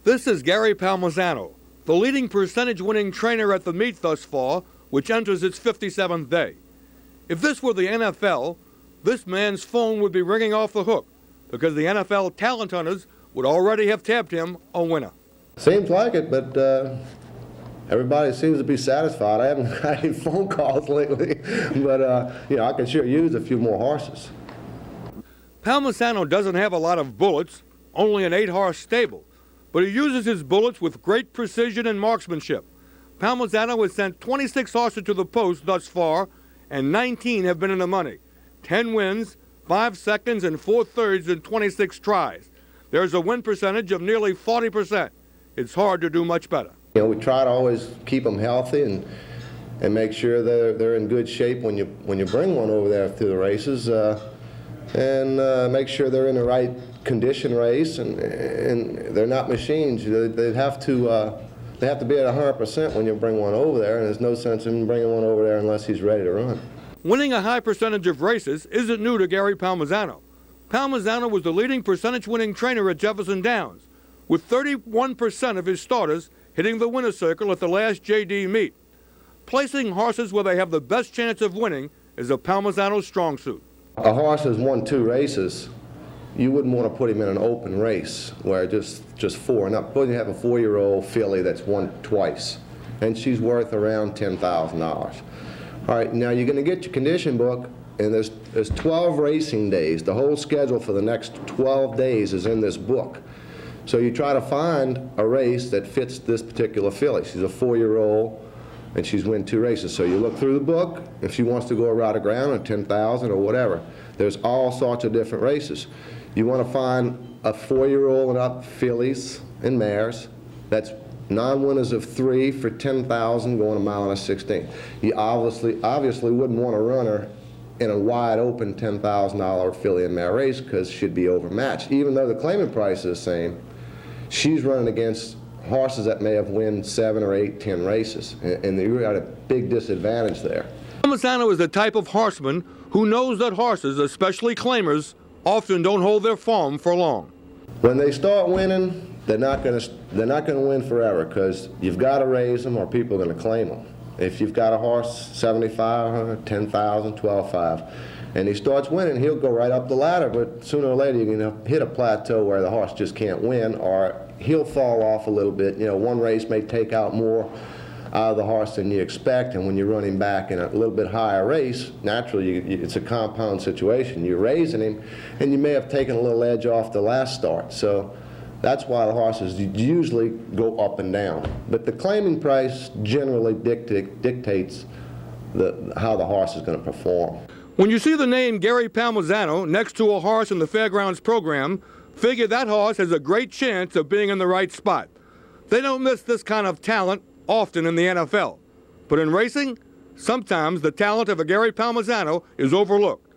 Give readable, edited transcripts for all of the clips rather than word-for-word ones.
This is Gary Palmisano, the leading percentage-winning trainer at the meet thus far, which enters its 57th day. If this were the NFL, this man's phone would be ringing off the hook because the NFL talent hunters would already have tabbed him a winner. Seems like it, but everybody seems to be satisfied. I haven't had any phone calls lately, but I could sure use a few more horses. Palmisano doesn't have a lot of bullets, only an 8-horse stable, but he uses his bullets with great precision and marksmanship. Palmisano has sent 26 horses to the post thus far, and 19 have been in the money. 10 wins, 5 seconds, and 4 thirds in 26 tries. There's a win percentage of nearly 40%. It's hard to do much better. We try to always keep them healthy and make sure they're in good shape when you bring one over there through the races, and make sure they're in the right condition race, and they're not machines. They have to be at 100% when you bring one over there, and there's no sense in bringing one over there unless he's ready to run. Winning a high percentage of races isn't new to Gary Palmisano. Palmisano was the leading percentage-winning trainer at Jefferson Downs, with 31% of his starters hitting the winner's circle at the last JD meet. Placing horses where they have the best chance of winning is a Palmisano's strong suit. A horse has won 2 races. You wouldn't want to put him in an open race where just 4 and up. Suppose you have a 4-year-old filly that's won twice, and she's worth around $10,000. All right, now you're going to get your condition book, and there's 12 racing days. The whole schedule for the next 12 days is in this book. So you try to find a race that fits this particular filly. She's a 4-year-old, and she's won 2 races. So you look through the book. If she wants to go around the ground at 10,000 or whatever, there's all sorts of different races. You want to find a 4-year-old and up fillies and mares. That's non-winners of 3 for 10,000 going a mile and a 16. You obviously wouldn't want to run her in a wide open $10,000 filly and mare race because she'd be overmatched. Even though the claimant price is the same, she's running against horses that may have won 7 or 8, 10 races, and you're at a big disadvantage there. Palmisano is the type of horseman who knows that horses, especially claimers, often don't hold their form for long. When they start winning, they're not going to win forever because you've got to raise them or people are going to claim them. If you've got a horse 7,500, 10,000, 12,500, and he starts winning, he'll go right up the ladder, but sooner or later you're going to hit a plateau where the horse just can't win, or he'll fall off a little bit. One race may take out more out of the horse than you expect, and when you run him back in a little bit higher race, naturally it's a compound situation. You're raising him, and you may have taken a little edge off the last start. So that's why the horses usually go up and down. But the claiming price generally dictates how the horse is going to perform. When you see the name Gary Palmisano next to a horse in the Fairgrounds program, figure that horse has a great chance of being in the right spot. They don't miss this kind of talent often in the NFL. But in racing, sometimes the talent of a Gary Palmisano is overlooked.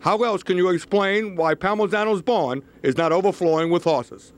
How else can you explain why Palmisano's barn is not overflowing with horses?